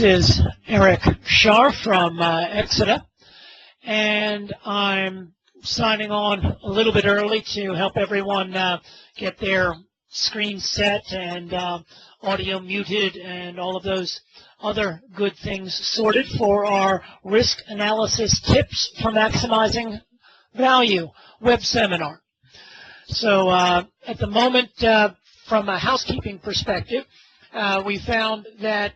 This is Eric Scharpf from Exeter, and I'm signing on a little bit early to help everyone get their screen set and audio muted and all of those other good things sorted for our risk analysis tips for maximizing value web seminar. So at the moment, from a housekeeping perspective, we found that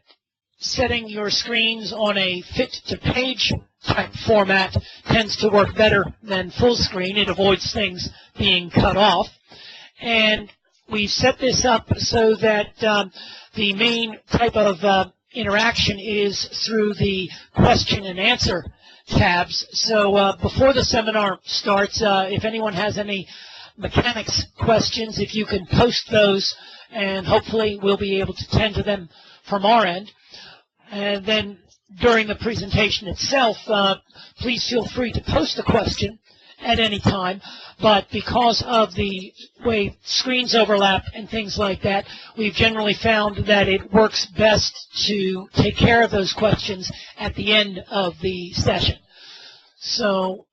setting your screens on a fit-to-page type format tends to work better than full screen. It avoids things being cut off. And we set this up so that the main type of interaction is through the question and answer tabs. So before the seminar starts, if anyone has any mechanics questions, if you can post those, and hopefully we'll be able to tend to them from our end. And then during the presentation itself, please feel free to post a question at any time. But because of the way screens overlap and things like that, we've generally found that it works best to take care of those questions at the end of the session. So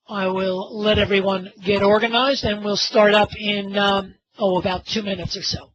I will let everyone get organized, and we'll start up in about 2 minutes or so.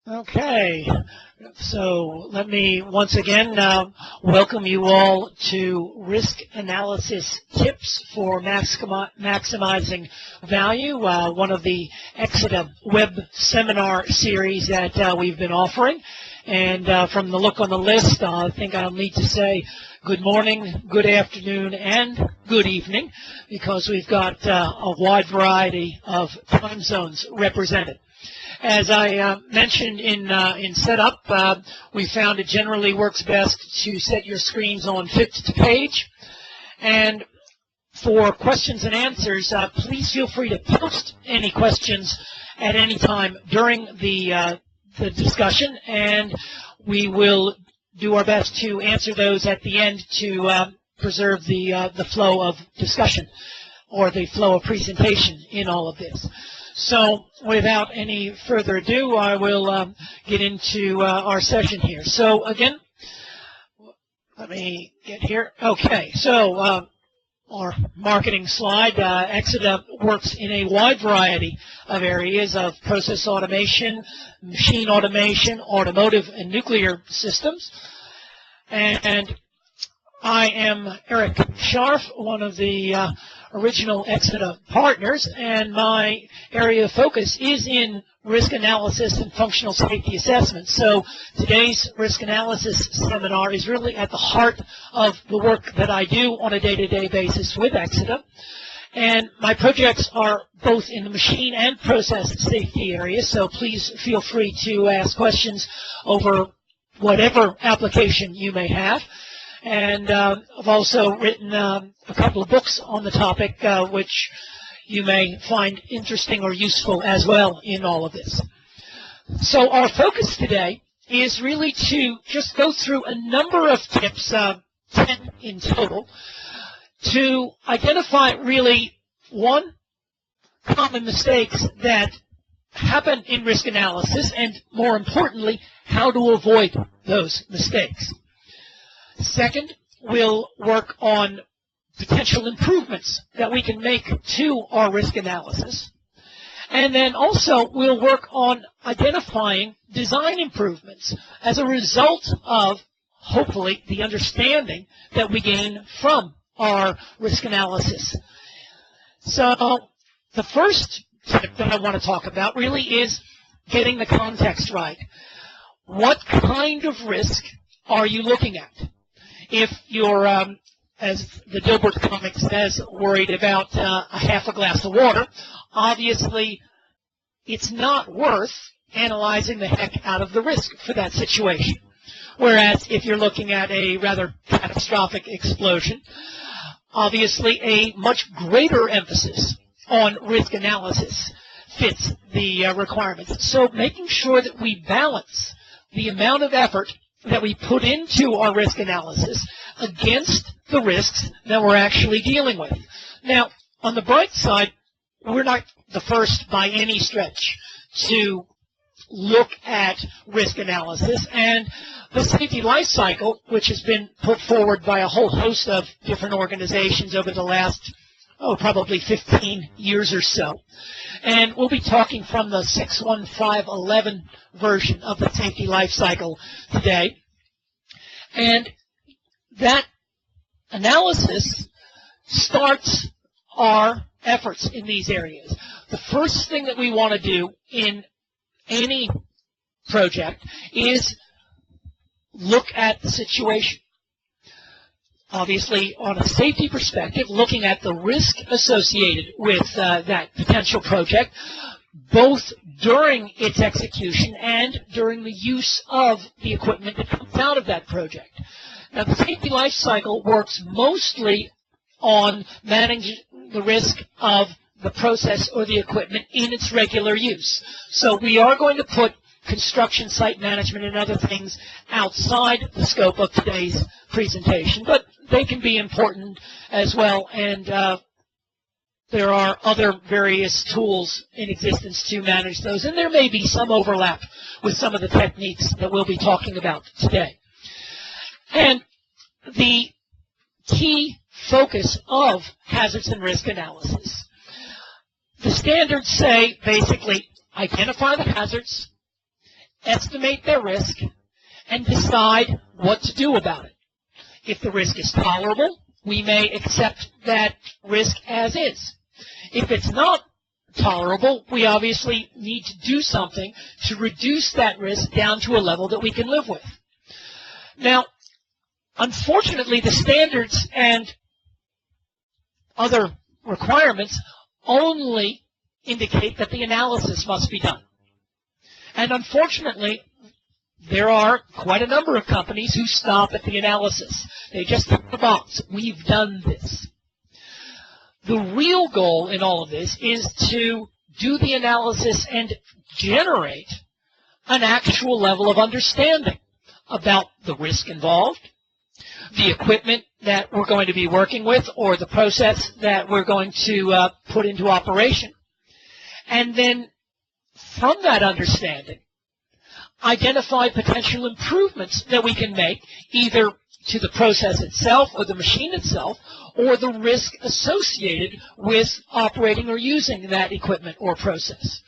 Okay, so let me once again welcome you all to Risk Analysis Tips for Maximizing Value, one of the Exeter web seminar series that we've been offering. And from the look on the list, I think I'll need to say good morning, good afternoon, and good evening, because we've got a wide variety of time zones represented. As I mentioned in setup, we found it generally works best to set your screens on fit-to-page. And for questions and answers, please feel free to post any questions at any time during the discussion, and we will do our best to answer those at the end to preserve the flow of discussion or the flow of presentation in all of this. So without any further ado, I will get into our session here. So again, let me get here. Okay, so our marketing slide, Exeter works in a wide variety of areas of process automation, machine automation, automotive and nuclear systems. And I am Eric Scharpf, one of the original Exeter partners, and my area of focus is in risk analysis and functional safety assessment. So today's risk analysis seminar is really at the heart of the work that I do on a day-to-day basis with Exeter. And my projects are both in the machine and process safety areas, so please feel free to ask questions over whatever application you may have. And I've also written a couple of books on the topic, which you may find interesting or useful as well in all of this. So our focus today is really to just go through a number of tips, 10 in total, to identify really one, common mistakes that happen in risk analysis, and more importantly, how to avoid those mistakes. Second, we'll work on potential improvements that we can make to our risk analysis. And then also we'll work on identifying design improvements as a result of, hopefully, the understanding that we gain from our risk analysis. So the first tip that I want to talk about really is getting the context right. What kind of risk are you looking at? If you're, as the Dilbert comic says, worried about a half a glass of water, obviously it's not worth analyzing the heck out of the risk for that situation. Whereas if you're looking at a rather catastrophic explosion, obviously a much greater emphasis on risk analysis fits the requirements. So making sure that we balance the amount of effort that we put into our risk analysis against the risks that we're actually dealing with. Now, on the bright side, we're not the first by any stretch to look at risk analysis, and the Safety Lifecycle, which has been put forward by a whole host of different organizations over the last, probably 15 years or so. And we'll be talking from the 61511 version of the Safety Lifecycle today. And that analysis starts our efforts in these areas. The first thing that we want to do in any project is look at the situation. Obviously, on a safety perspective, looking at the risk associated with that potential project, both during its execution and during the use of the equipment that comes out of that project. Now, the safety life cycle works mostly on managing the risk of the process or the equipment in its regular use. So we are going to put construction site management and other things outside the scope of today's presentation, but they can be important as well, and there are other various tools in existence to manage those, and there may be some overlap with some of the techniques that we'll be talking about today. And the key focus of hazards and risk analysis. The standards say basically identify the hazards, estimate their risk, and decide what to do about it. If the risk is tolerable, we may accept that risk as is. If it's not tolerable, we obviously need to do something to reduce that risk down to a level that we can live with. Now, unfortunately, the standards and other requirements only indicate that the analysis must be done. And unfortunately, there are quite a number of companies who stop at the analysis. They just hit the box. We've done this. The real goal in all of this is to do the analysis and generate an actual level of understanding about the risk involved, the equipment that we're going to be working with, or the process that we're going to put into operation. And then from that understanding, identify potential improvements that we can make either to the process itself or the machine itself, or the risk associated with operating or using that equipment or process.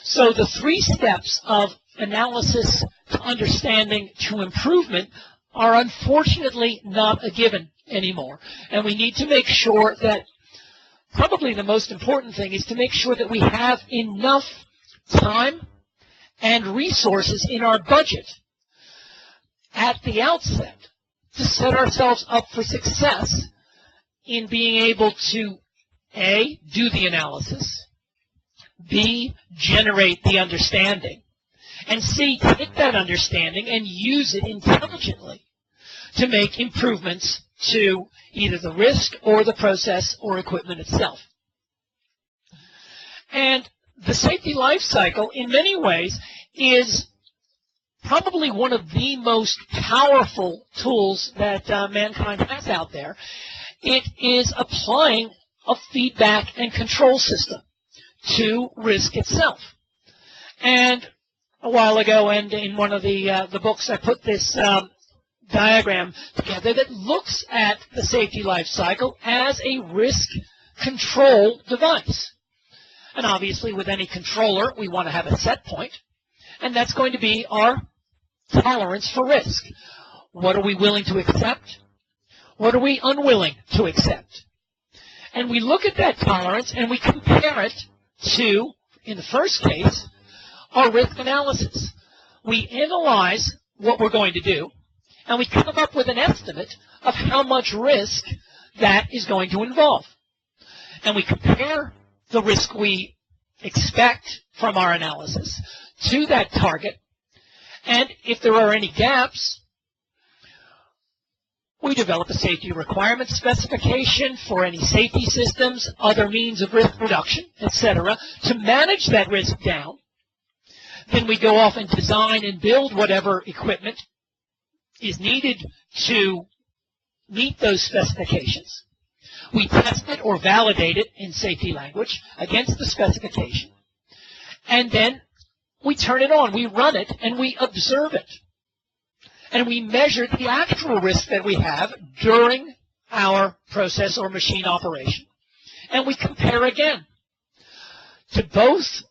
So the 3 steps of analysis to understanding to improvement are unfortunately not a given anymore. And we need to make sure that probably the most important thing is to make sure that we have enough time and resources in our budget at the outset to set ourselves up for success in being able to A, do the analysis, B, generate the understanding, and C, take that understanding and use it intelligently to make improvements to either the risk or the process or equipment itself. And the safety life cycle, in many ways, is probably one of the most powerful tools that mankind has out there. It is applying a feedback and control system to risk itself. And a while ago, and in one of the books, I put this diagram together that looks at the safety life cycle as a risk control device. And obviously, with any controller, we want to have a set point, and that's going to be our tolerance for risk. What are we willing to accept? What are we unwilling to accept? And we look at that tolerance and we compare it to, in the first case, our risk analysis. We analyze what we're going to do, and we come up with an estimate of how much risk that is going to involve. And we compare the risk we expect from our analysis to that target, and if there are any gaps, we develop a safety requirement specification for any safety systems, other means of risk reduction, etc., to manage that risk down. Then we go off and design and build whatever equipment is needed to meet those specifications. We test it or validate it in safety language against the specification. And then we turn it on, we run it, and we observe it. And we measure the actual risk that we have during our process or machine operation. And we compare again to both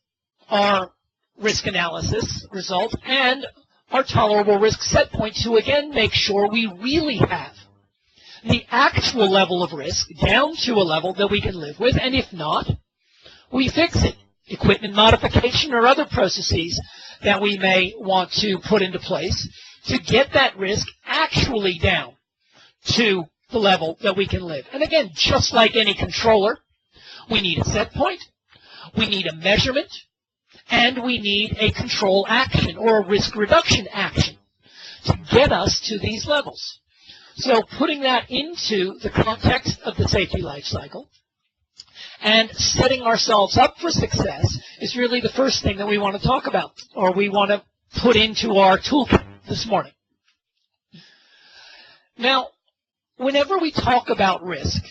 our risk analysis result and our tolerable risk set point to again make sure we really have the actual level of risk down to a level that we can live with, and if not, we fix it. Equipment modification or other processes that we may want to put into place to get that risk actually down to the level that we can live. And again, just like any controller, we need a set point, we need a measurement, and we need a control action or a risk reduction action to get us to these levels. So putting that into the context of the safety life cycle and setting ourselves up for success is really the first thing that we want to talk about, or we want to put into our toolkit this morning. Now, whenever we talk about risk,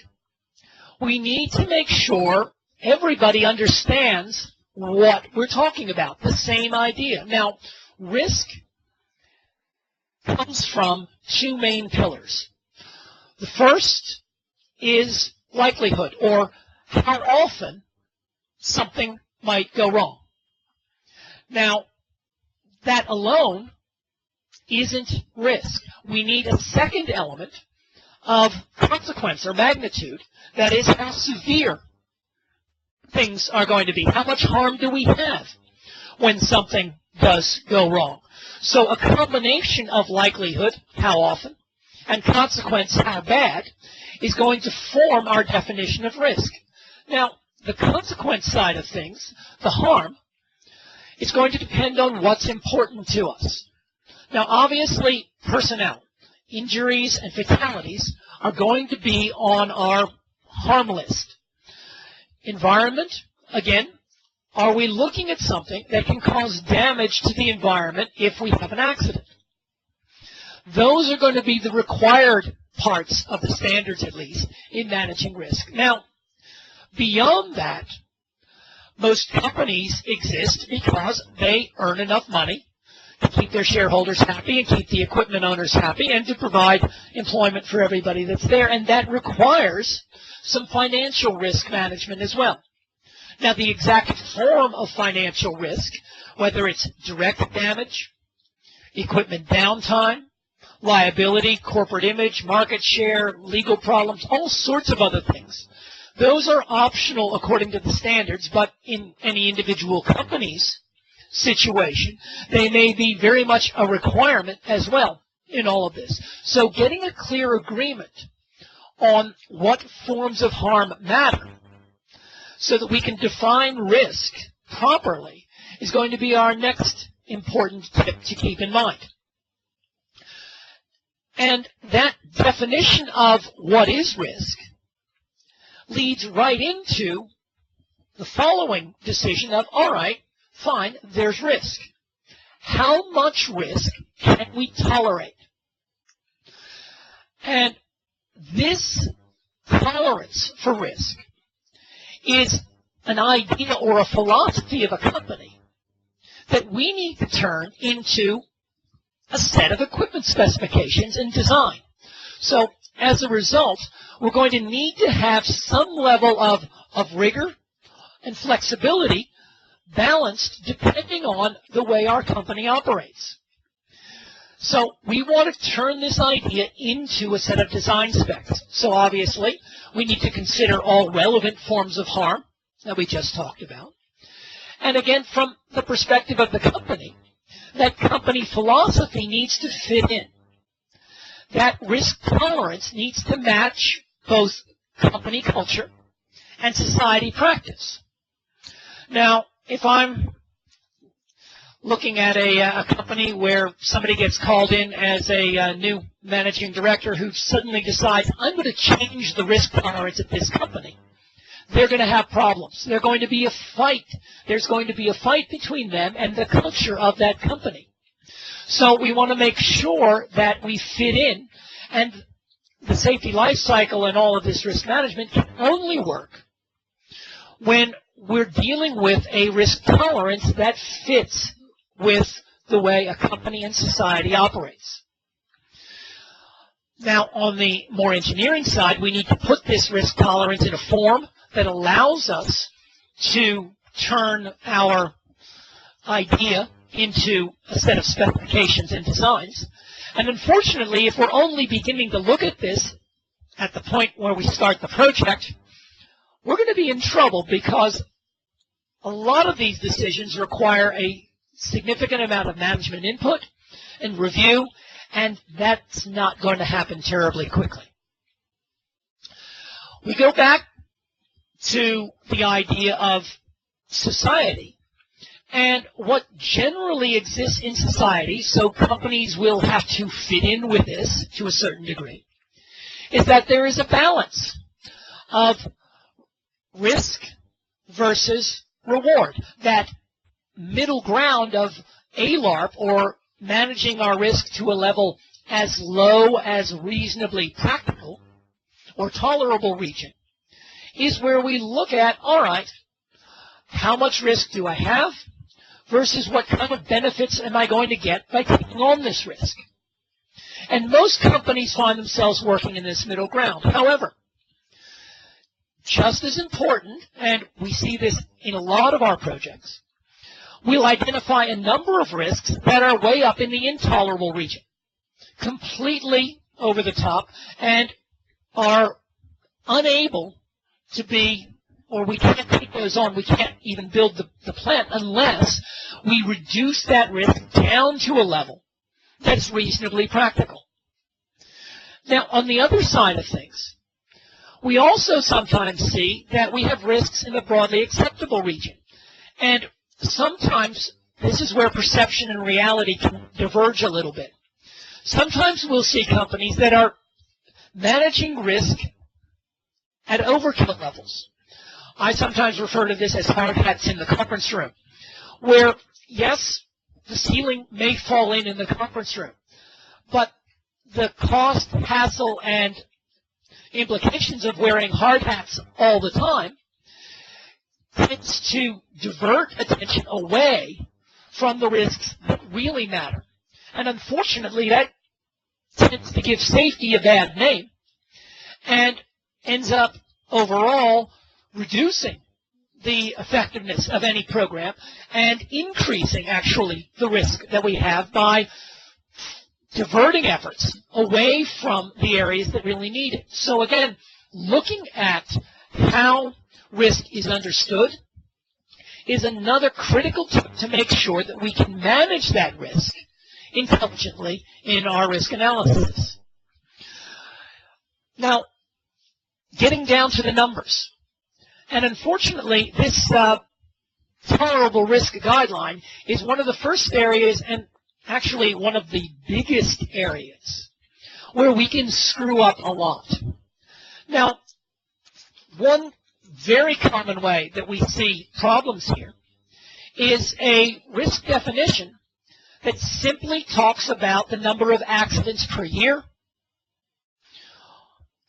we need to make sure everybody understands what we're talking about, the same idea. Now, risk comes from two main pillars. The first is likelihood, or how often something might go wrong. Now, that alone isn't risk. We need a second element of consequence or magnitude, that is how severe things are going to be. How much harm do we have when something does go wrong? So a combination of likelihood, how often, and consequence, how bad, is going to form our definition of risk. Now, the consequence side of things, the harm, is going to depend on what's important to us. Now, obviously, personnel, injuries, and fatalities are going to be on our harm list. Environment, again, are we looking at something that can cause damage to the environment if we have an accident? Those are going to be the required parts of the standards, at least, in managing risk. Now, beyond that, most companies exist because they earn enough money to keep their shareholders happy and keep the equipment owners happy and to provide employment for everybody that's there. And that requires some financial risk management as well. Now, the exact form of financial risk, whether it's direct damage, equipment downtime, liability, corporate image, market share, legal problems, all sorts of other things, those are optional according to the standards, but in any individual company's situation, they may be very much a requirement as well in all of this. So getting a clear agreement on what forms of harm matter so that we can define risk properly is going to be our next important tip to keep in mind. And that definition of what is risk leads right into the following decision of, all right, fine, there's risk. How much risk can we tolerate? And this tolerance for risk is an idea or a philosophy of a company that we need to turn into a set of equipment specifications and design. So as a result, we're going to need to have some level of rigor and flexibility balanced depending on the way our company operates. So we want to turn this idea into a set of design specs. So obviously, we need to consider all relevant forms of harm that we just talked about. And again, from the perspective of the company, that company philosophy needs to fit in. That risk tolerance needs to match both company culture and society practice. Now, if I'm looking at a company where somebody gets called in as a new managing director who suddenly decides, I'm going to change the risk tolerance at this company, they're going to have problems. There's going to be a fight. There's going to be a fight between them and the culture of that company. So we want to make sure that we fit in, and the safety life cycle and all of this risk management can only work when we're dealing with a risk tolerance that fits with the way a company and society operates. Now, on the more engineering side, we need to put this risk tolerance in a form that allows us to turn our idea into a set of specifications and designs. And unfortunately, if we're only beginning to look at this at the point where we start the project, we're going to be in trouble because a lot of these decisions require a significant amount of management input and review, and that's not going to happen terribly quickly. We go back to the idea of society and what generally exists in society, so companies will have to fit in with this to a certain degree, is that there is a balance of risk versus reward. That middle ground of ALARP, or managing our risk to a level as low as reasonably practical or tolerable region, is where we look at, all right, how much risk do I have versus what kind of benefits am I going to get by taking on this risk? And most companies find themselves working in this middle ground. However, just as important, and we see this in a lot of our projects, we'll identify a number of risks that are way up in the intolerable region, completely over the top, and are unable to be, or we can't take those on, we can't even build the plant unless we reduce that risk down to a level that's reasonably practical. Now, on the other side of things, we also sometimes see that we have risks in the broadly acceptable region. And sometimes this is where perception and reality can diverge a little bit. Sometimes we'll see companies that are managing risk at overkill levels. I sometimes refer to this as hard hats in the conference room, where, yes, the ceiling may fall in the conference room, but the cost, hassle, and implications of wearing hard hats all the time tends to divert attention away from the risks that really matter. And unfortunately, that tends to give safety a bad name and ends up overall reducing the effectiveness of any program and increasing, actually, the risk that we have by diverting efforts away from the areas that really need it. So again, looking at how risk is understood is another critical tip to make sure that we can manage that risk intelligently in our risk analysis. Now, getting down to the numbers, And unfortunately, this tolerable risk guideline is one of the first areas, and actually one of the biggest areas, where we can screw up a lot. Now, one very common way that we see problems here is a risk definition that simply talks about the number of accidents per year,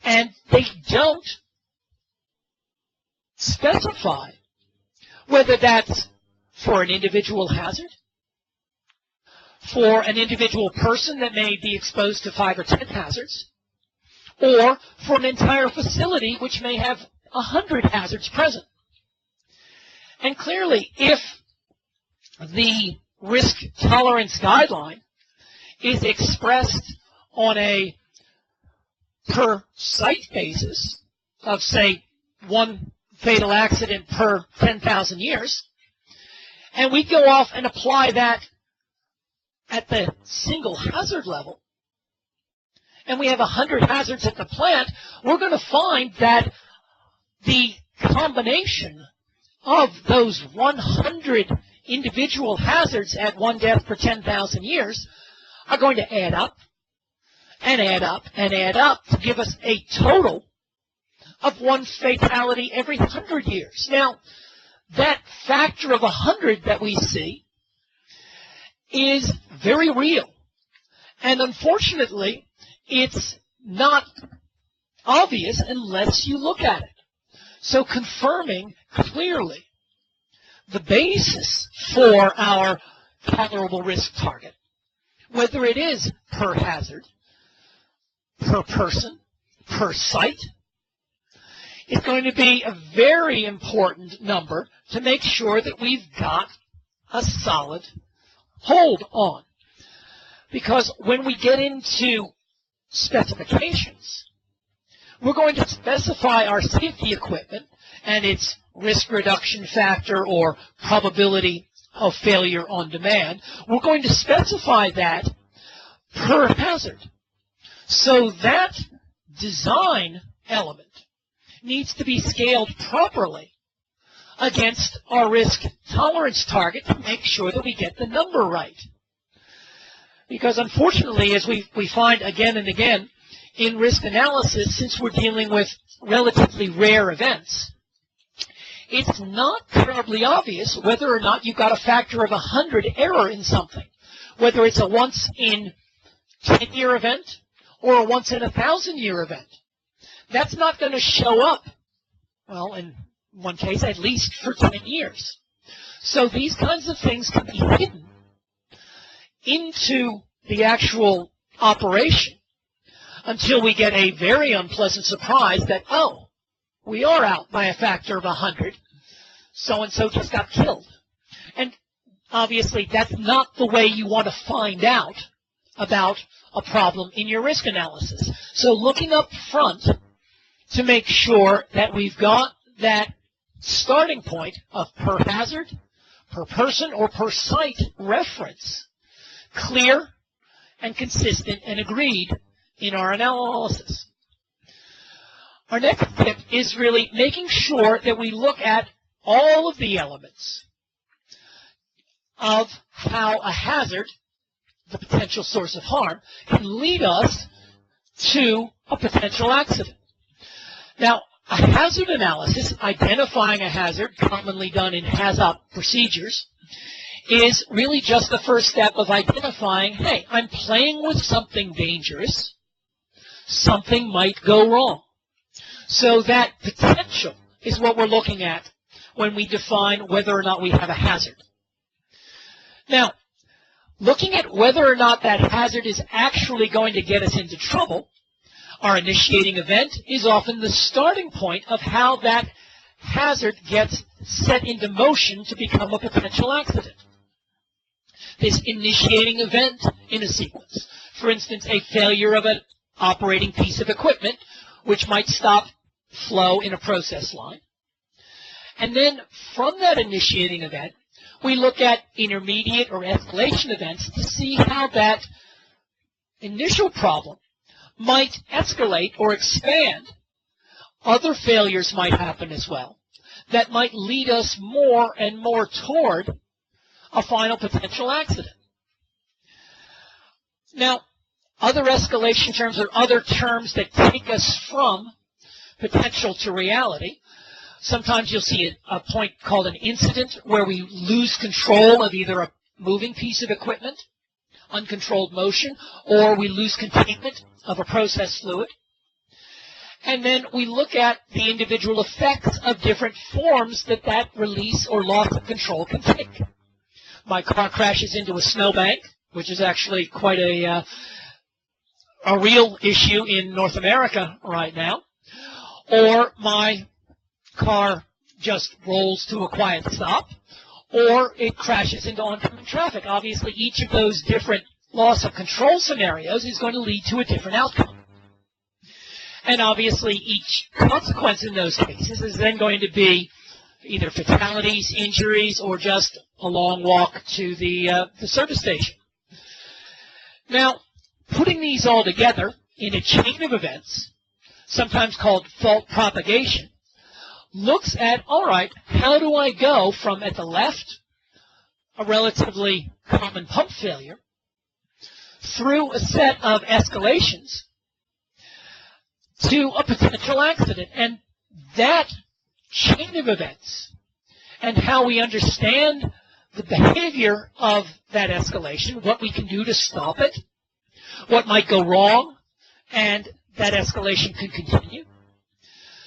and they don't specify whether that's for an individual hazard, for an individual person that may be exposed to 5 or 10 hazards, or for an entire facility which may have 100 hazards present. And clearly, if the risk tolerance guideline is expressed on a per site basis of, say, 1 fatal accident per 10,000 years, and we go off and apply that at the single hazard level, and we have 100 hazards at the plant, we're going to find that the combination of those 100 individual hazards at 1 death per 10,000 years are going to add up and add up and add up to give us a total of 1 fatality every 100 years. Now, that factor of 100 that we see is very real. And unfortunately, it's not obvious unless you look at it. So confirming clearly the basis for our tolerable risk target, whether it is per hazard, per person, per site, is going to be a very important number to make sure that we've got a solid hold on. Because when we get into specifications, we're going to specify our safety equipment and its risk reduction factor or probability of failure on demand. We're going to specify that per hazard. So that design element needs to be scaled properly against our risk tolerance target to make sure that we get the number right. Because unfortunately, as we find again and again in risk analysis, since we're dealing with relatively rare events, it's not terribly obvious whether or not you've got a factor of 100 error in something, whether it's a once in 10-year event or a once in 1,000-year event. That's not going to show up, well, in one case, at least for 10 years. So these kinds of things can be hidden into the actual operation until we get a very unpleasant surprise that, oh, we are out by a factor of 100. So-and-so just got killed. And obviously, that's not the way you want to find out about a problem in your risk analysis. So looking up front to make sure that we've got that starting point of per hazard, per person, or per site reference clear and consistent and agreed in our analysis. Our next tip is really making sure that we look at all of the elements of how a hazard, the potential source of harm, can lead us to a potential accident. Now, a hazard analysis, identifying a hazard, commonly done in HAZOP procedures, is really just the first step of identifying, hey, I'm playing with something dangerous. Something might go wrong. So that potential is what we're looking at when we define whether or not we have a hazard. Now, looking at whether or not that hazard is actually going to get us into trouble, our initiating event is often the starting point of how that hazard gets set into motion to become a potential accident. This initiating event in a sequence, for instance, a failure of an operating piece of equipment, which might stop flow in a process line. And then from that initiating event, we look at intermediate or escalation events to see how that initial problem might escalate or expand. Other failures might happen as well. that might lead us more and more toward a final potential accident. Now, other escalation terms or other terms that take us from potential to reality. Sometimes you'll see a point called an incident where we lose control of either a moving piece of equipment, uncontrolled motion, or we lose containment of a process fluid. And then we look at the individual effects of different forms that release or loss of control can take. My car crashes into a snowbank, which is actually quite a real issue in North America right now. Or my car just rolls to a quiet stop, or it crashes into oncoming traffic. Obviously, each of those different loss of control scenarios is going to lead to a different outcome. And obviously, each consequence in those cases is then going to be either fatalities, injuries, or just a long walk to the service station. Now, putting these all together in a chain of events, sometimes called fault propagation, looks at, all right, how do I go from, at the left, a relatively common pump failure, through a set of escalations to a potential accident. And that chain of events and how we understand the behavior of that escalation, what we can do to stop it, what might go wrong, and that escalation can continue.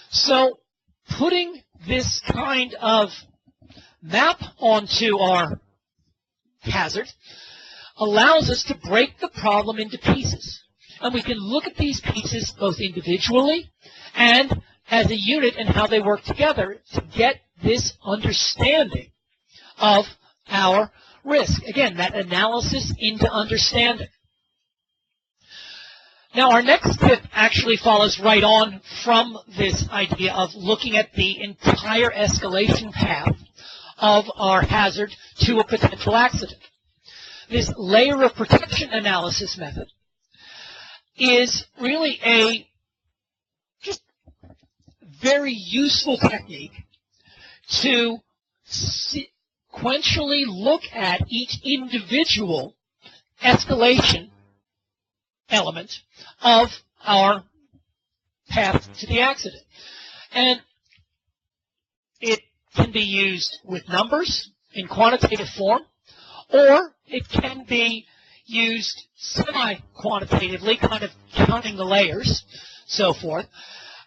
So putting this kind of map onto our hazard allows us to break the problem into pieces. And we can look at these pieces both individually and as a unit and how they work together to get this understanding of our risk. Again, that analysis into understanding. Now, our next tip actually follows right on from this idea of looking at the entire escalation path of our hazard to a potential accident. This layer of protection analysis method is really a just very useful technique to sequentially look at each individual escalation element of our path to the accident. And it can be used with numbers in quantitative form, or it can be used semi-quantitatively, kind of counting the layers, so forth.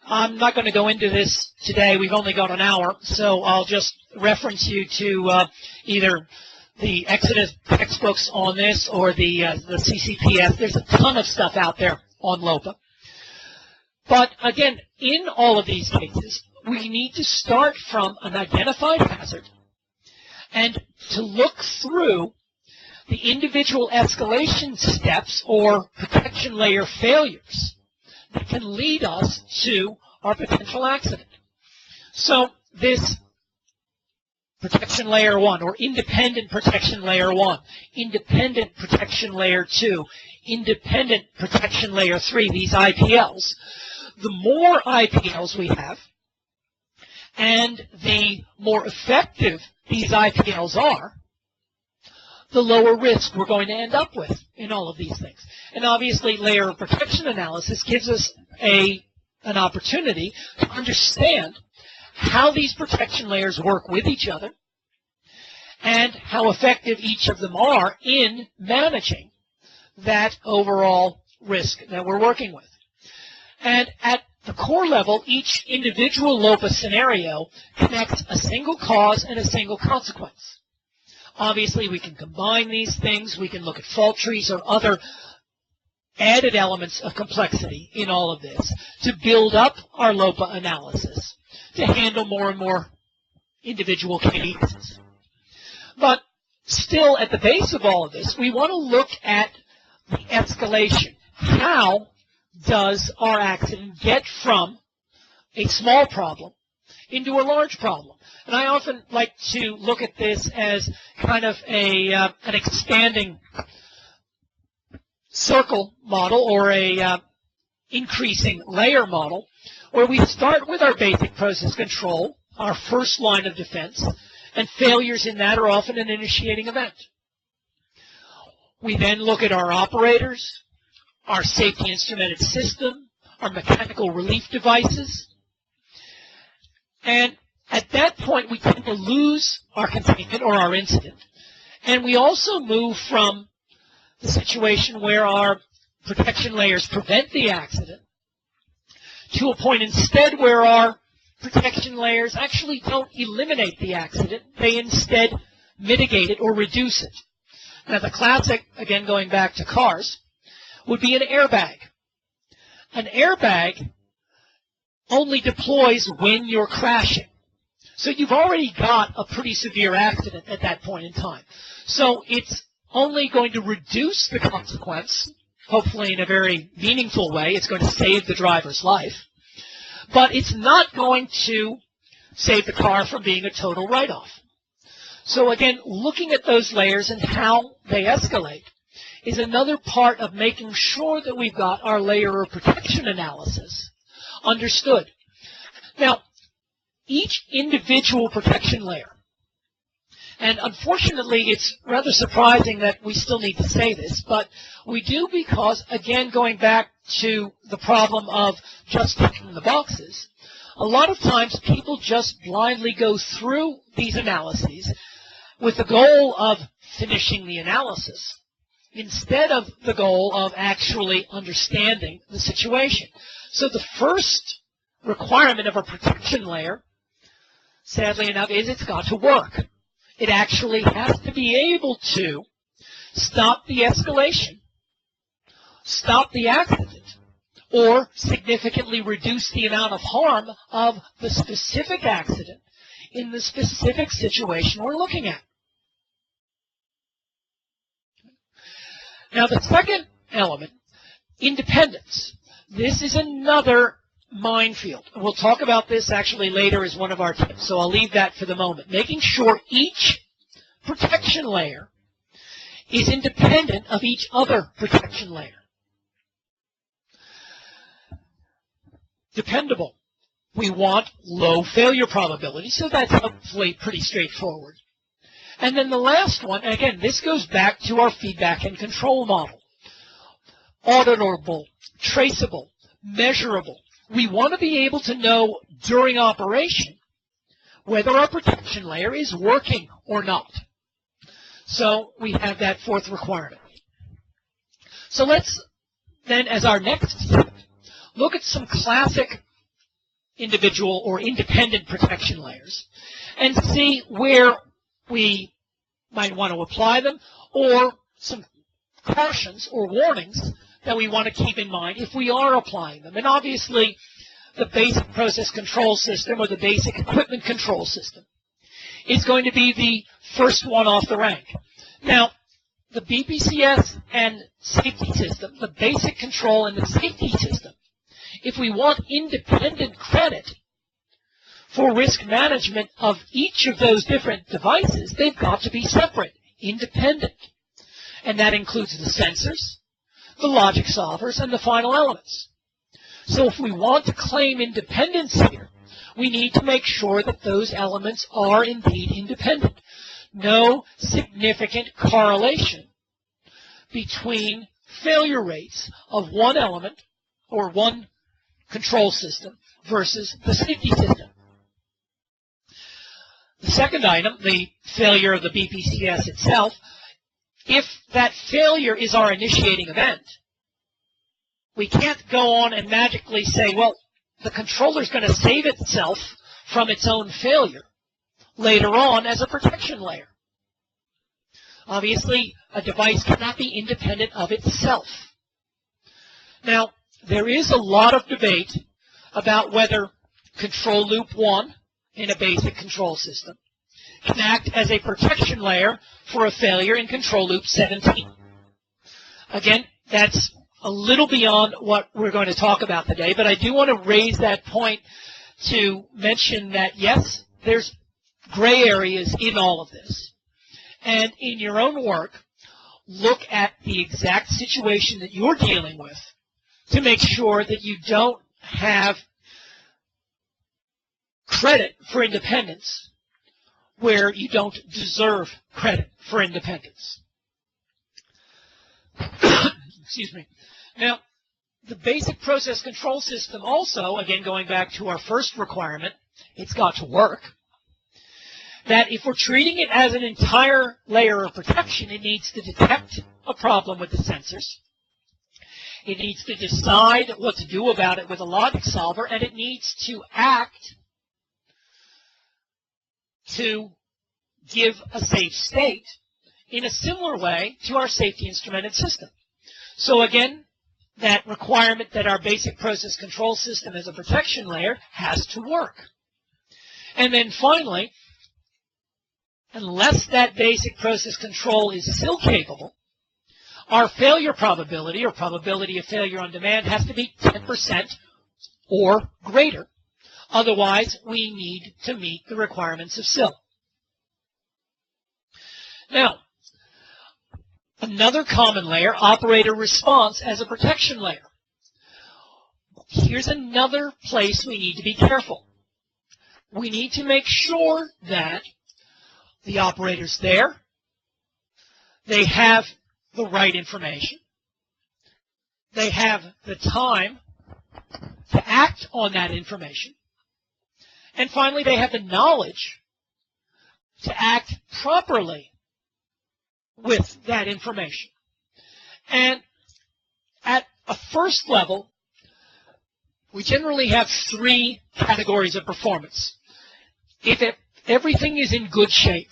I'm not going to go into this today. We've only got an hour, so I'll just reference you to either the Exodus textbooks on this or the CCPS. There's a ton of stuff out there on LOPA. But again, in all of these cases, we need to start from an identified hazard and to look through the individual escalation steps or protection layer failures that can lead us to our potential accident. So this protection layer 1 or independent protection layer 1, independent protection layer 2, independent protection layer 3, these IPLs. The more IPLs we have and the more effective these IPLs are, the lower risk we're going to end up with in all of these things. And obviously, layer of protection analysis gives us an opportunity to understand how these protection layers work with each other and how effective each of them are in managing that overall risk that we're working with. And at the core level, each individual LOPA scenario connects a single cause and a single consequence. Obviously, we can combine these things. We can look at fault trees or other added elements of complexity in all of this to build up our LOPA analysis to handle more and more individual cases. But still, at the base of all of this, we want to look at the escalation. How does our accident get from a small problem into a large problem? And I often like to look at this as kind of an expanding circle model or a increasing layer model, where we start with our basic process control our first line of defense, and failures in that are often an initiating event. We then look at our operators, our safety instrumented system, our mechanical relief devices, and at that point we tend to lose our containment or our incident. And we also move from the situation where our protection layers prevent the accident to a point instead where our protection layers actually don't eliminate the accident. They instead mitigate it or reduce it. Now the classic, again going back to cars, would be an airbag. An airbag only deploys when you're crashing. So you've already got a pretty severe accident at that point in time. So it's only going to reduce the consequence, hopefully in a very meaningful way. It's going to save the driver's life. But it's not going to save the car from being a total write-off. So again, looking at those layers and how they escalate is another part of making sure that we've got our layer of protection analysis understood. Now, each individual protection layer, and unfortunately it's rather surprising that we still need to say this, but we do because, again, going back to the problem of just ticking the boxes, a lot of times people just blindly go through these analyses with the goal of finishing the analysis instead of the goal of actually understanding the situation. So the first requirement of a protection layer, sadly enough, is it's got to work. It actually has to be able to stop the escalation, stop the accident, or significantly reduce the amount of harm of the specific accident in the specific situation we're looking at. Now, the second element, independence. This is another minefield. We'll talk about this actually later as one of our tips, so I'll leave that for the moment. Making sure each protection layer is independent of each other protection layer. Dependable. We want low failure probability, so that's hopefully pretty straightforward. And then the last one, and again, this goes back to our feedback and control model. Auditable, traceable, measurable. We want to be able to know during operation whether our protection layer is working or not. So we have that fourth requirement. So let's then, as our next step, look at some classic individual or independent protection layers and see where we might want to apply them, or some cautions or warnings that we want to keep in mind if we are applying them. And obviously, the basic process control system or the basic equipment control system is going to be the first one off the rank. Now, the BPCS and safety system, the basic control and the safety system, if we want independent credit for risk management of each of those different devices, they've got to be separate, independent. And that includes the sensors, the logic solvers, and the final elements. So if we want to claim independence here, we need to make sure that those elements are indeed independent. No significant correlation between failure rates of one element or one control system versus the safety system. The second item, the failure of the BPCS itself, if that failure is our initiating event, we can't go on and magically say, well, the controller's going to save itself from its own failure later on as a protection layer. Obviously, a device cannot be independent of itself. Now, there is a lot of debate about whether control loop 1 in a basic control system can act as a protection layer for a failure in control loop 17. Again, that's a little beyond what we're going to talk about today, but I do want to raise that point to mention that, yes, there's gray areas in all of this. And in your own work, look at the exact situation that you're dealing with to make sure that you don't have credit for independence where you don't deserve credit for independence. Excuse me. Now, the basic process control system also, again going back to our first requirement, it's got to work. That if we're treating it as an entire layer of protection, it needs to detect a problem with the sensors. It needs to decide what to do about it with a logic solver, and it needs to act to give a safe state in a similar way to our safety instrumented system. So again, that requirement that our basic process control system as a protection layer has to work. And then finally, unless that basic process control is still capable, our failure probability or probability of failure on demand has to be 10% or greater. Otherwise, we need to meet the requirements of SIL. Now, another common layer, operator response as a protection layer. Here's another place we need to be careful. We need to make sure that the operator's there, they have the right information, they have the time to act on that information, and finally they have the knowledge to act properly with that information. And at a first level, we generally have three categories of performance. If everything is in good shape,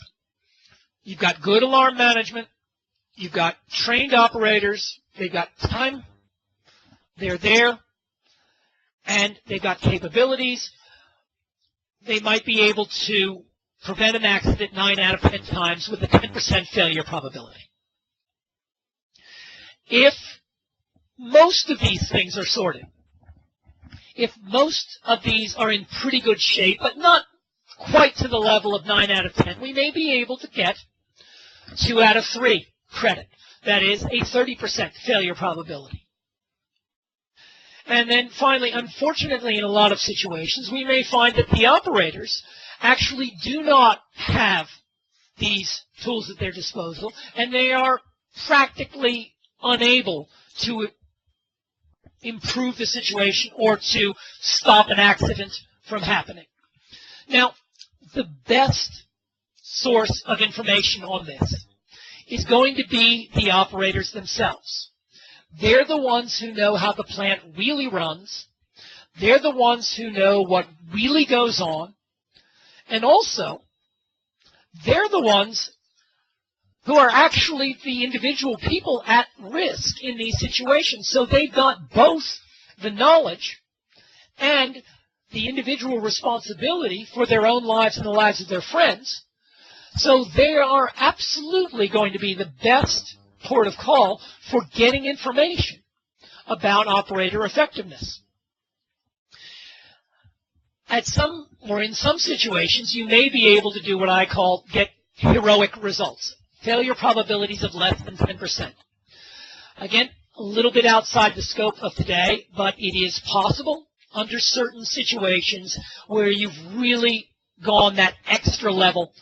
you've got good alarm management, you've got trained operators, they've got time, they're there, and they've got capabilities, they might be able to prevent an accident 9 out of 10 times with a 10% failure probability. If most of these things are sorted, if most of these are in pretty good shape, but not quite to the level of 9 out of 10, we may be able to get 2 out of 3 credit. That is a 30% failure probability. And then finally, unfortunately, in a lot of situations, we may find that the operators actually do not have these tools at their disposal, and they are practically unable to improve the situation or to stop an accident from happening. Now, the best source of information on this is going to be the operators themselves. They're the ones who know how the plant really runs. They're the ones who know what really goes on. And also, they're the ones who are actually the individual people at risk in these situations. So they've got both the knowledge and the individual responsibility for their own lives and the lives of their friends. So they are absolutely going to be the best port of call for getting information about operator effectiveness. At some, or in some situations, you may be able to do what I call get heroic results, failure probabilities of less than 10%. Again, a little bit outside the scope of today, but it is possible under certain situations where you've really gone that extra level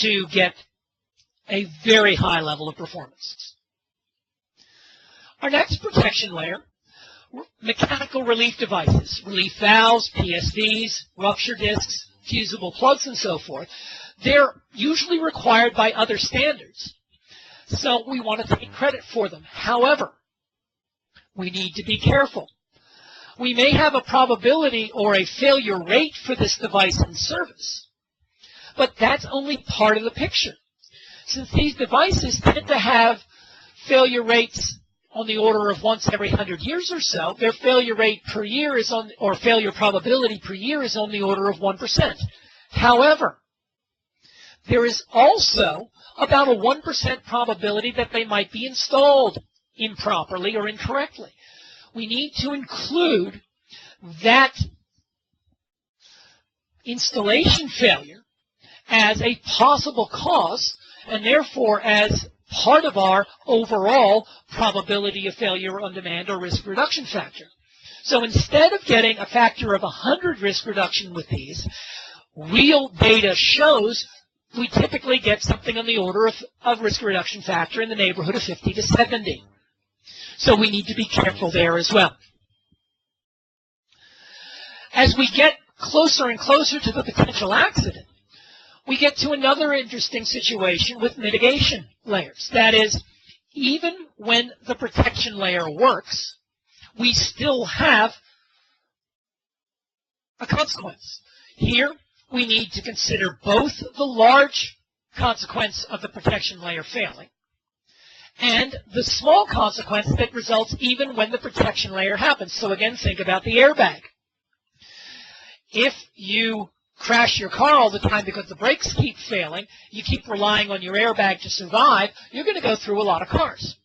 to get a very high level of performance. Our next protection layer, mechanical relief devices, relief valves, PSVs, rupture discs, fusible plugs, and so forth. They're usually required by other standards, so we want to take credit for them. However, we need to be careful. We may have a probability or a failure rate for this device in service, but that's only part of the picture. Since these devices tend to have failure rates on the order of once every 100 years or so, their failure rate per year is on, or failure probability per year is on the order of 1%. However, there is also about a 1% probability that they might be installed improperly or incorrectly. We need to include that installation failure as a possible cause, and therefore as part of our overall probability of failure on demand or risk reduction factor. So instead of getting a factor of 100 risk reduction with these, real data shows we typically get something on the order of risk reduction factor in the neighborhood of 50 to 70. So we need to be careful there as well. As we get closer and closer to the potential accident, we get to another interesting situation with mitigation layers. That is, even when the protection layer works, we still have a consequence. Here, we need to consider both the large consequence of the protection layer failing and the small consequence that results even when the protection layer happens. So again, think about the airbag. If you crash your car all the time because the brakes keep failing, you keep relying on your airbag to survive, you're going to go through a lot of cars.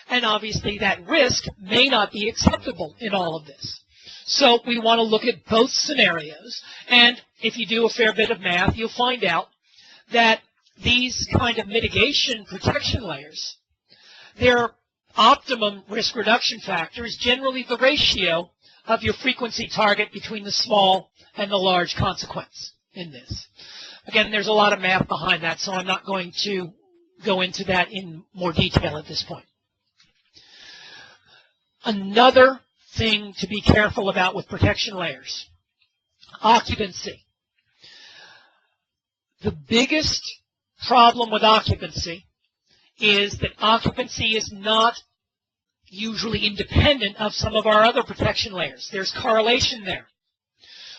And obviously that risk may not be acceptable in all of this. So we want to look at both scenarios, and if you do a fair bit of math, you'll find out that these kind of mitigation protection layers, their optimum risk reduction factor is generally the ratio of your frequency target between the small and the large consequence in this. Again, there's a lot of math behind that, so I'm not going to go into that in more detail at this point. Another thing to be careful about with protection layers, occupancy. The biggest problem with occupancy is that occupancy is not usually independent of some of our other protection layers. There's correlation there.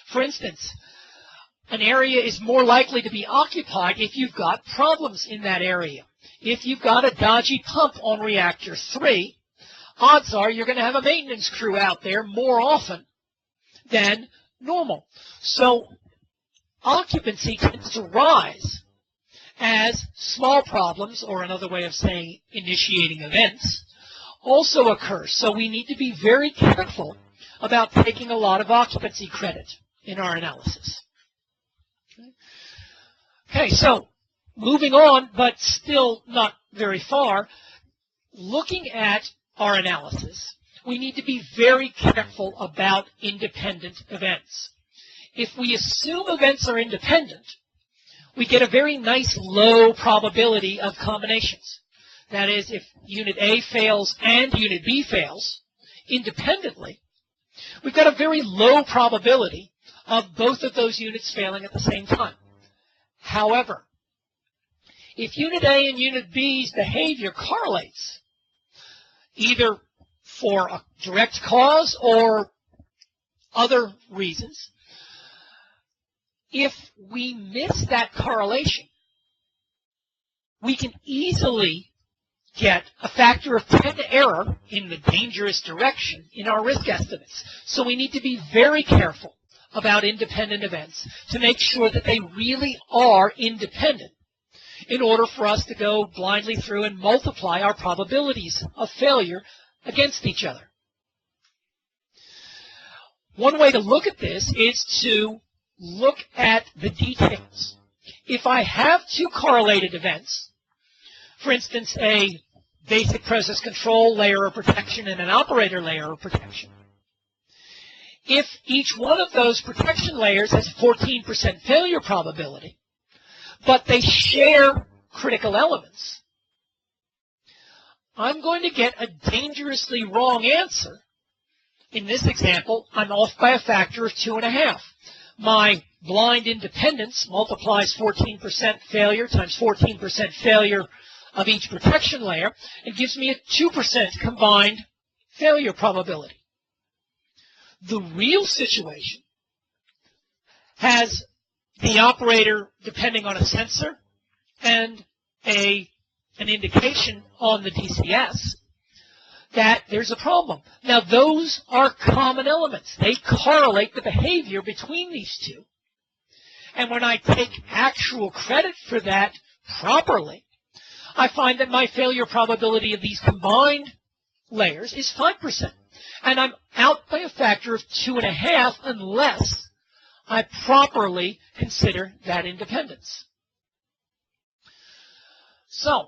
For instance, an area is more likely to be occupied if you've got problems in that area. If you've got a dodgy pump on reactor 3, odds are you're going to have a maintenance crew out there more often than normal. So occupancy tends to rise as small problems, or another way of saying initiating events, also occur. So we need to be very careful about taking a lot of occupancy credit in our analysis. Okay, so moving on, but still not very far, looking at our analysis, we need to be very careful about independent events. If we assume events are independent, we get a very nice low probability of combinations. That is, if Unit A fails and Unit B fails independently, we've got a very low probability of both of those units failing at the same time. However, if Unit A and Unit B's behavior correlates, either for a direct cause or other reasons, if we miss that correlation, we can easily get a factor of 10 error in the dangerous direction in our risk estimates. So we need to be very careful about independent events to make sure that they really are independent in order for us to go blindly through and multiply our probabilities of failure against each other. One way to look at this is to look at the details. If I have two correlated events, for instance, a basic process control layer of protection and an operator layer of protection, if each one of those protection layers has a 14% failure probability, but they share critical elements, I'm going to get a dangerously wrong answer. In this example, I'm off by a factor of 2.5. My blind independence multiplies 14% failure times 14% failure of each protection layer and gives me a 2% combined failure probability. The real situation has the operator depending on a sensor and an indication on the DCS that there's a problem. Now, those are common elements. They correlate the behavior between these two. And when I take actual credit for that properly, I find that my failure probability of these combined layers is 5%. And I'm out by a factor of 2.5 unless I properly consider that independence. So,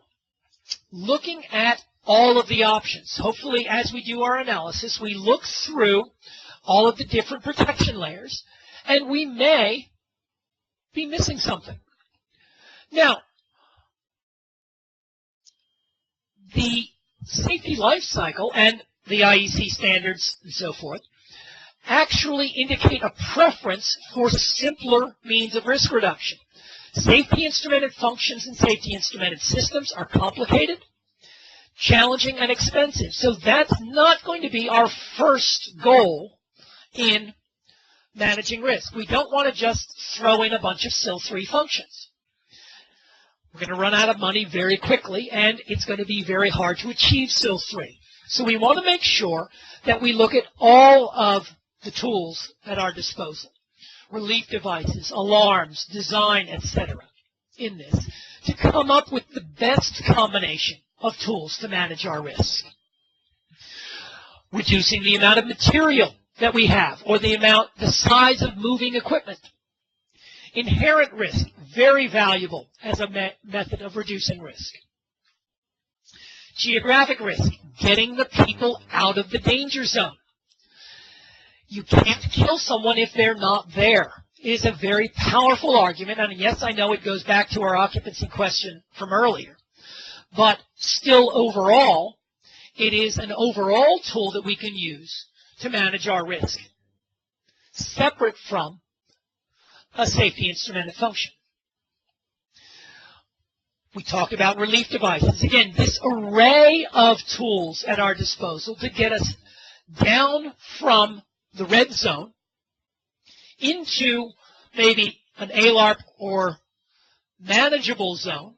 looking at all of the options, hopefully as we do our analysis, we look through all of the different protection layers, and we may be missing something. Now, the safety life cycle and the IEC standards and so forth actually indicate a preference for simpler means of risk reduction. Safety instrumented functions and safety instrumented systems are complicated, challenging, and expensive. So that's not going to be our first goal in managing risk. We don't want to just throw in a bunch of SIL3 functions. We're going to run out of money very quickly, and it's going to be very hard to achieve SIL3. So we want to make sure that we look at all of the tools at our disposal, relief devices, alarms, design, etc., in this, to come up with the best combination of tools to manage our risk. Reducing the amount of material that we have, or the size of moving equipment. Inherent risk, very valuable as a method of reducing risk. Geographic risk, getting the people out of the danger zone. You can't kill someone if they're not there. It is a very powerful argument, and yes, I know it goes back to our occupancy question from earlier, but still overall, it is an overall tool that we can use to manage our risk, separate from a safety instrumented function. We talked about relief devices. Again, this array of tools at our disposal to get us down from the red zone into maybe an ALARP or manageable zone,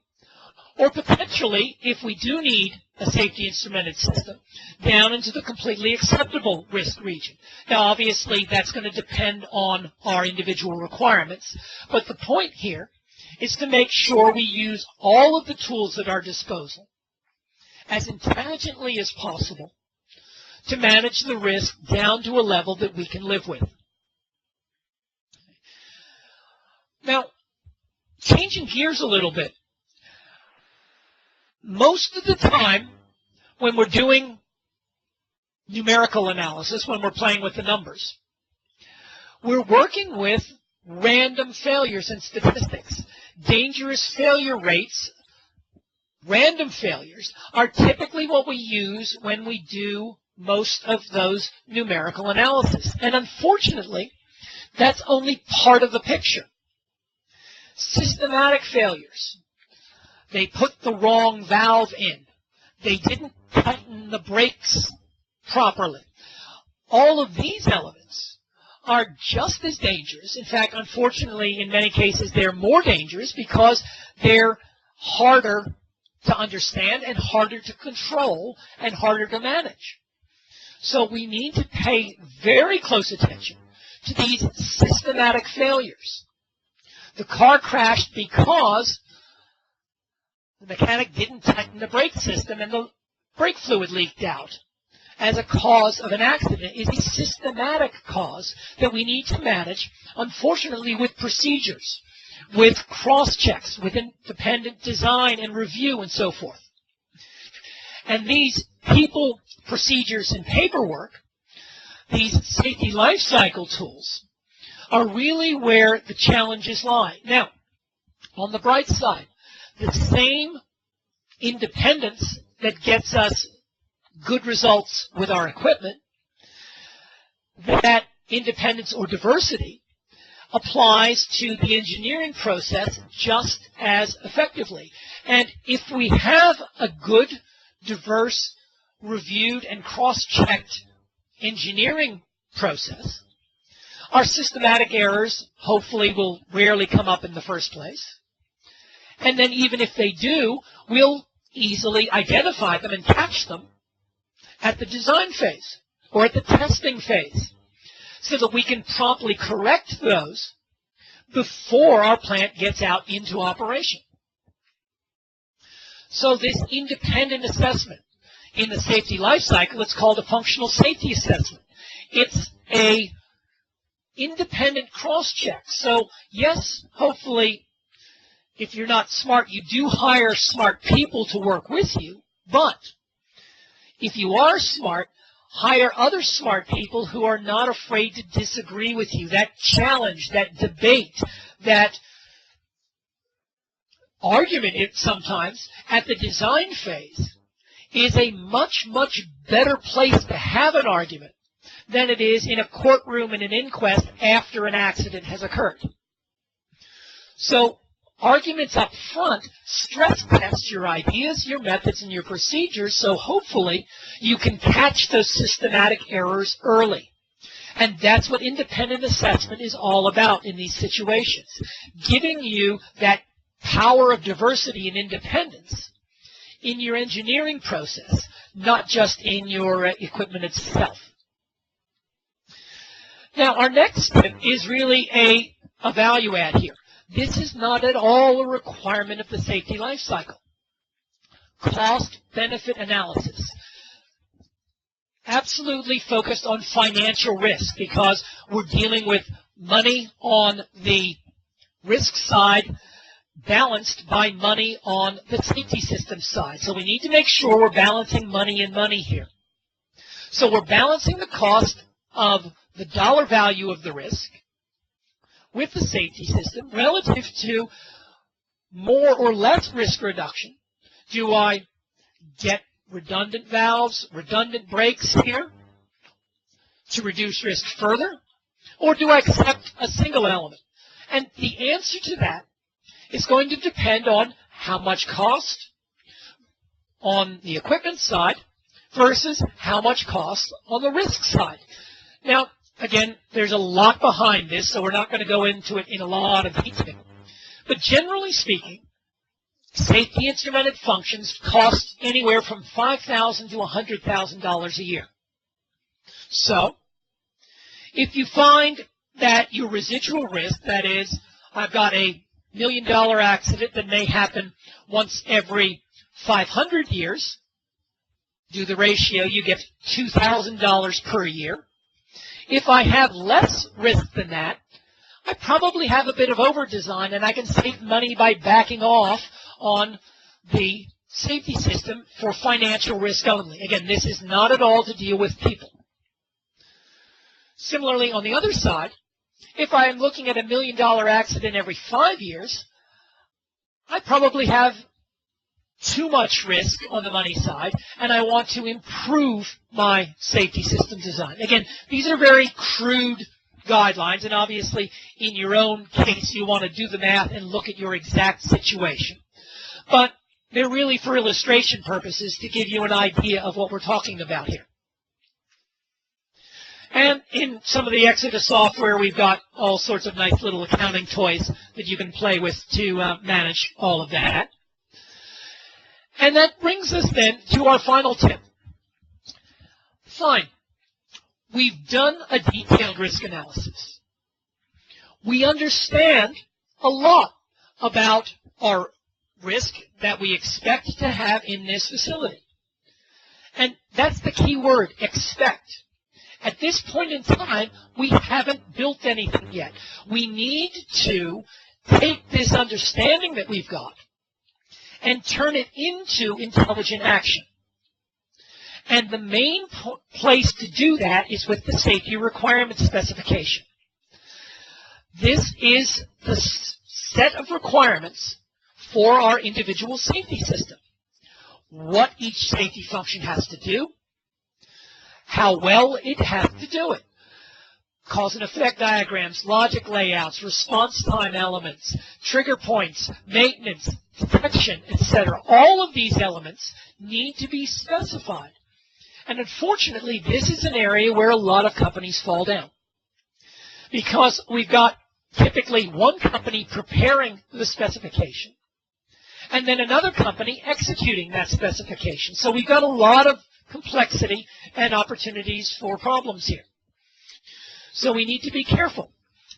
or potentially, if we do need a safety instrumented system, down into the completely acceptable risk region. Now, obviously, that's going to depend on our individual requirements, but the point here is to make sure we use all of the tools at our disposal as intelligently as possible to manage the risk down to a level that we can live with. Now, changing gears a little bit, most of the time when we're doing numerical analysis, when we're playing with the numbers, we're working with random failures and statistics. Dangerous failure rates, random failures, are typically what we use when we do most of those numerical analysis. And unfortunately, that's only part of the picture. Systematic failures. They put the wrong valve in. They didn't tighten the brakes properly. All of these elements are just as dangerous. In fact, unfortunately, in many cases, they're more dangerous because they're harder to understand and harder to control and harder to manage. So we need to pay very close attention to these systematic failures. The car crashed because the mechanic didn't tighten the brake system and the brake fluid leaked out as a cause of an accident. Is a systematic cause that we need to manage, unfortunately, with procedures, with cross-checks, with independent design and review and so forth. And these people, procedures, and paperwork, these safety life cycle tools, are really where the challenges lie. Now, on the bright side, the same independence that gets us good results with our equipment, that independence or diversity applies to the engineering process just as effectively. And if we have a good, diverse, reviewed, and cross-checked engineering process, our systematic errors hopefully will rarely come up in the first place. And then even if they do, we'll easily identify them and catch them at the design phase or at the testing phase so that we can promptly correct those before our plant gets out into operation. So this independent assessment in the safety life cycle, it's called a functional safety assessment. It's a independent cross-check. So yes, hopefully, if you're not smart, you do hire smart people to work with you, but if you are smart, hire other smart people who are not afraid to disagree with you. That challenge, that debate, that argument sometimes at the design phase is a much, much better place to have an argument than it is in a courtroom in an inquest after an accident has occurred. So arguments up front stress test your ideas, your methods, and your procedures, so hopefully you can catch those systematic errors early. And that's what independent assessment is all about in these situations, giving you that power of diversity and independence in your engineering process, not just in your equipment itself. Now, our next tip is really a value add here. This is not at all a requirement of the safety life cycle. Cost-benefit analysis. Absolutely focused on financial risk because we're dealing with money on the risk side balanced by money on the safety system side. So we need to make sure we're balancing money and money here. So we're balancing the cost of the dollar value of the risk with the safety system relative to more or less risk reduction. Do I get redundant valves, redundant brakes here to reduce risk further? Or do I accept a single element? And the answer to that is going to depend on how much cost on the equipment side versus how much cost on the risk side. Now, again, there's a lot behind this, so we're not going to go into it in a lot of detail. But generally speaking, safety instrumented functions cost anywhere from $5,000 to $100,000 a year. So, if you find that your residual risk, that is, I've got a $1 million accident that may happen once every 500 years, do the ratio, you get $2,000 per year. If I have less risk than that, I probably have a bit of over-design and I can save money by backing off on the safety system for financial risk only. Again, this is not at all to deal with people. Similarly, on the other side, if I am looking at a $1 million accident every 5 years, I probably have too much risk on the money side, and I want to improve my safety system design. Again, these are very crude guidelines, and obviously in your own case you want to do the math and look at your exact situation. But they're really for illustration purposes to give you an idea of what we're talking about here. And in some of the Exodus software, we've got all sorts of nice little accounting toys that you can play with to manage all of that. And that brings us then to our final tip. Fine. We've done a detailed risk analysis. We understand a lot about our risk that we expect to have in this facility. And that's the key word, expect. At this point in time, we haven't built anything yet. We need to take this understanding that we've got and turn it into intelligent action. And the main place to do that is with the safety requirement specification. This is the set of requirements for our individual safety system. What each safety function has to do, how well it has to do it. Cause and effect diagrams, logic layouts, response time elements, trigger points, maintenance, detection, etc. All of these elements need to be specified. And unfortunately, this is an area where a lot of companies fall down. Because we've got typically one company preparing the specification, and then another company executing that specification. So we've got a lot of complexity and opportunities for problems here. So we need to be careful.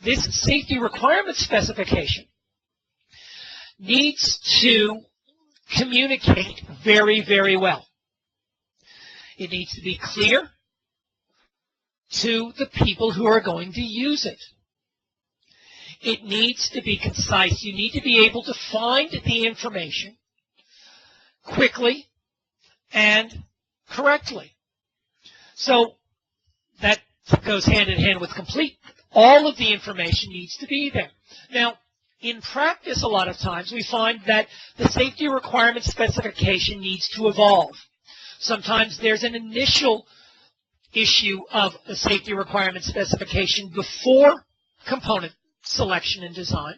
This safety requirement specification needs to communicate very, very well. It needs to be clear to the people who are going to use it. It needs to be concise. You need to be able to find the information quickly and correctly. So that goes hand in hand with complete. All of the information needs to be there. Now, in practice, a lot of times, we find that the safety requirement specification needs to evolve. Sometimes there's an initial issue of a safety requirement specification before component selection and design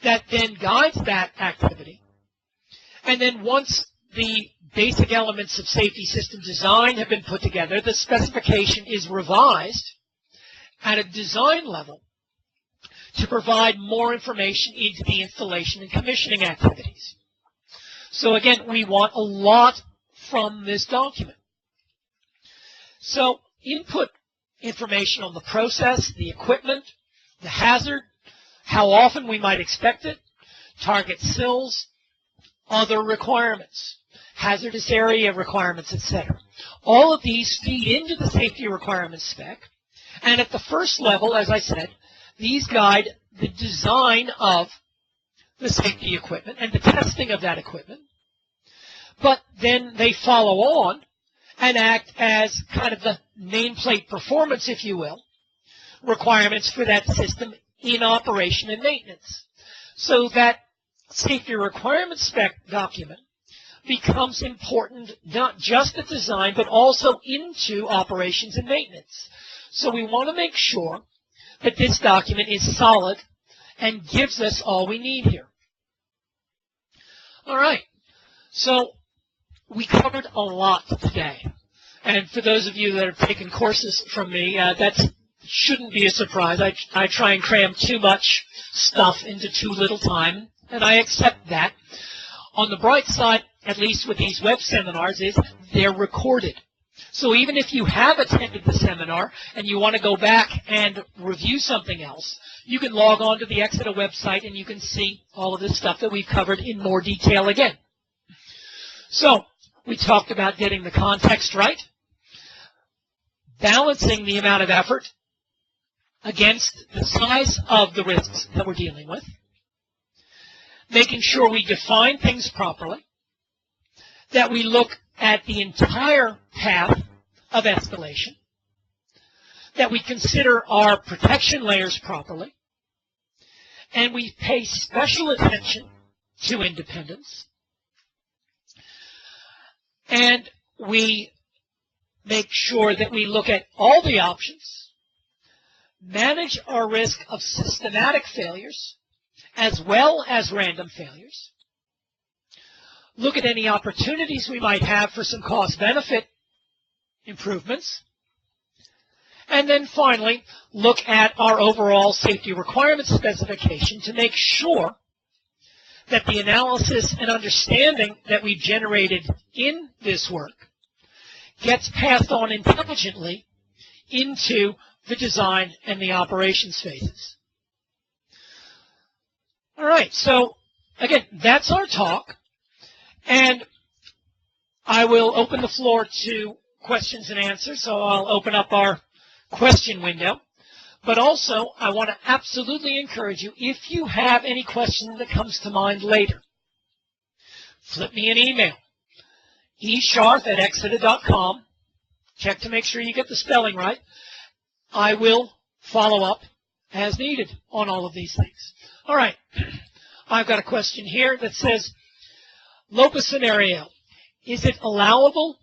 that then guides that activity. And then once the basic elements of safety system design have been put together, the specification is revised at a design level to provide more information into the installation and commissioning activities. So again, we want a lot from this document. So input information on the process, the equipment, the hazard, how often we might expect it, target sills, other requirements, hazardous area requirements, etc. All of these feed into the safety requirements spec. And at the first level, as I said, these guide the design of the safety equipment and the testing of that equipment. But then they follow on and act as kind of the nameplate performance, if you will, requirements for that system in operation and maintenance. So that safety requirements spec document becomes important not just at design, but also into operations and maintenance. So we want to make sure that this document is solid and gives us all we need here. All right, so we covered a lot today. And for those of you that have taken courses from me, that shouldn't be a surprise. I try and cram too much stuff into too little time, and I accept that. On the bright side, at least with these web seminars, is they're recorded. So even if you have attended the seminar and you want to go back and review something else, you can log on to the Exeter website and you can see all of this stuff that we've covered in more detail again. So we talked about getting the context right, balancing the amount of effort against the size of the risks that we're dealing with, making sure we define things properly, that we look at the entire path of escalation, that we consider our protection layers properly, and we pay special attention to independence, and we make sure that we look at all the options, manage our risk of systematic failures as well as random failures, look at any opportunities we might have for some cost-benefit improvements, and then finally look at our overall safety requirements specification to make sure that the analysis and understanding that we've generated in this work gets passed on intelligently into the design and the operations phases. All right, so again, that's our talk. And I will open the floor to questions and answers, so I'll open up our question window. But also, I want to absolutely encourage you, if you have any question that comes to mind later, flip me an email, eScharpf@exeter.com. Check to make sure you get the spelling right. I will follow up as needed on all of these things. All right, I've got a question here that says, LOPA scenario, is it allowable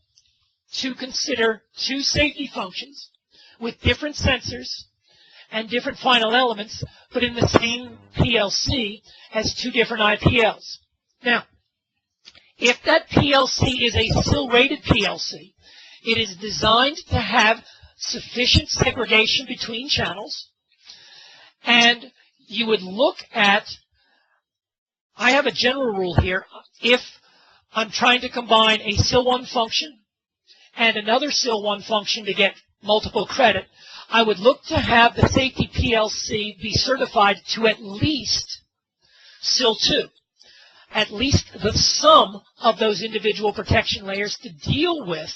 to consider two safety functions with different sensors and different final elements, but in the same PLC as two different IPLs? Now, if that PLC is a SIL-rated PLC, it is designed to have sufficient segregation between channels, and you would look at, I have a general rule here, if I'm trying to combine a SIL-1 function and another SIL-1 function to get multiple credit, I would look to have the safety PLC be certified to at least SIL-2, at least the sum of those individual protection layers to deal with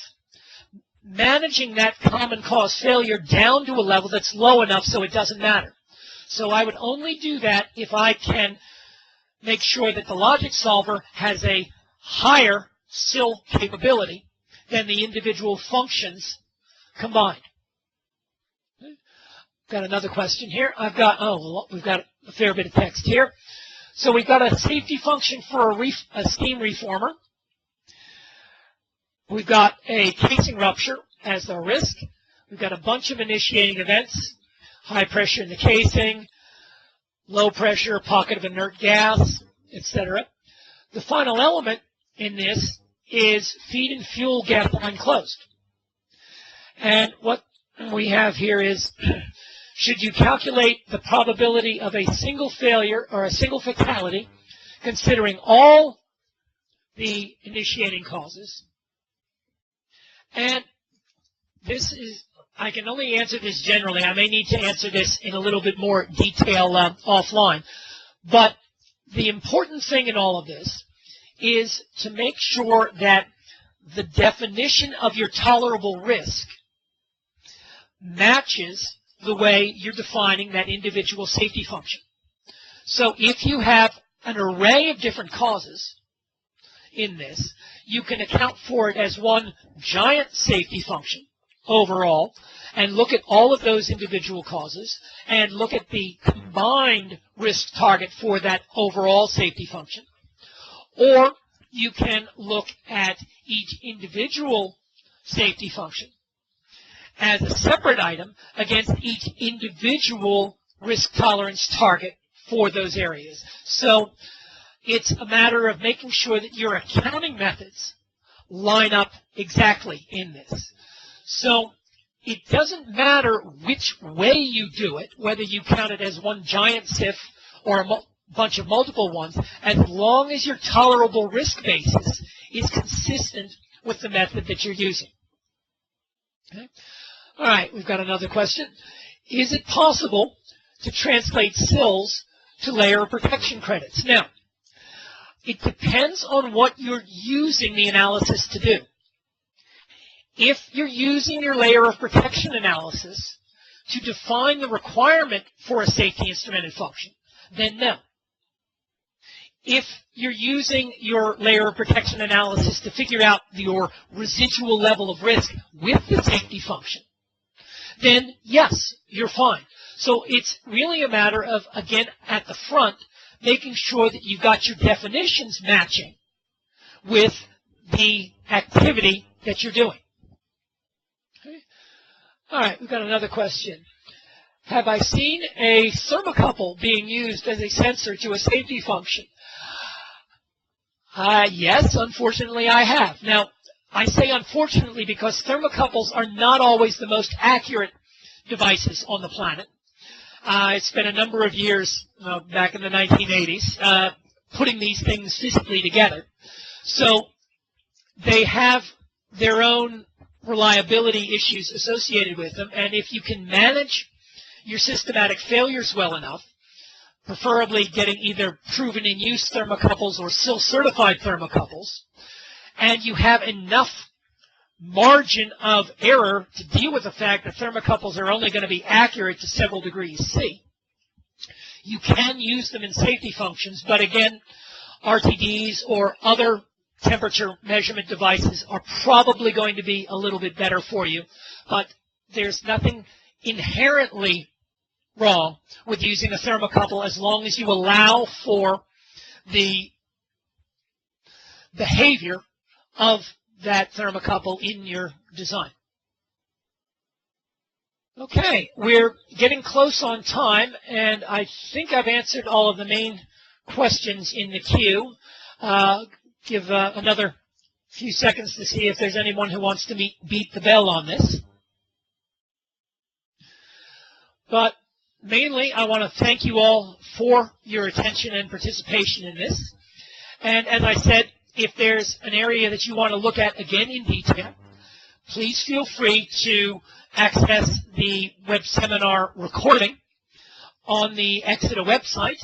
managing that common cause failure down to a level that's low enough so it doesn't matter. So I would only do that if I can make sure that the logic solver has a higher SIL capability than the individual functions combined. Got another question here. We've got a fair bit of text here. So we've got a safety function for a steam reformer. We've got a casing rupture as the risk. We've got a bunch of initiating events, high pressure in the casing, low pressure, pocket of inert gas, etc. The final element in this is feed and fuel gap unclosed. And what we have here is, should you calculate the probability of a single failure or a single fatality, considering all the initiating causes? And this is, I can only answer this generally. I may need to answer this in a little bit more detail offline. But the important thing in all of this is to make sure that the definition of your tolerable risk matches the way you're defining that individual safety function. So if you have an array of different causes in this, you can account for it as one giant safety function overall and look at all of those individual causes and look at the combined risk target for that overall safety function. Or you can look at each individual safety function as a separate item against each individual risk tolerance target for those areas. So it's a matter of making sure that your accounting methods line up exactly in this. So it doesn't matter which way you do it, whether you count it as one giant SIF or a bunch of multiple ones, as long as your tolerable risk basis is consistent with the method that you're using. Okay? All right, we've got another question. Is it possible to translate sills to layer of protection credits? Now, it depends on what you're using the analysis to do. If you're using your layer of protection analysis to define the requirement for a safety instrumented function, then no. If you're using your layer of protection analysis to figure out your residual level of risk with the safety function, then yes, you're fine. So it's really a matter of, again, at the front, making sure that you've got your definitions matching with the activity that you're doing. Okay. All right, we've got another question. Have I seen a thermocouple being used as a sensor to a safety function? Yes, unfortunately I have. Now, I say unfortunately because thermocouples are not always the most accurate devices on the planet. I spent a number of years back in the 1980s putting these things physically together. So they have their own reliability issues associated with them, and if you can manage your systematic failures well enough, preferably getting either proven in use thermocouples or still certified thermocouples, and you have enough margin of error to deal with the fact that thermocouples are only going to be accurate to several degrees C, you can use them in safety functions, but again, RTDs or other temperature measurement devices are probably going to be a little bit better for you, but there's nothing inherently wrong with using a thermocouple as long as you allow for the behavior of that thermocouple in your design. Okay, we're getting close on time, and I think I've answered all of the main questions in the queue. Give another few seconds to see if there's anyone who wants to beat the bell on this. But mainly, I want to thank you all for your attention and participation in this. And as I said, if there's an area that you want to look at again in detail, please feel free to access the web seminar recording on the Exeter website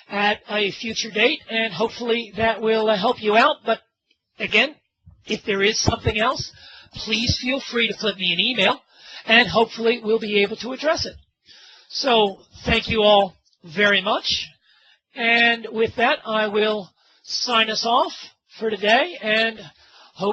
at a future date, and hopefully that will help you out. But again, if there is something else, please feel free to flip me an email, and hopefully we'll be able to address it. So thank you all very much. And with that, I will sign us off for today, and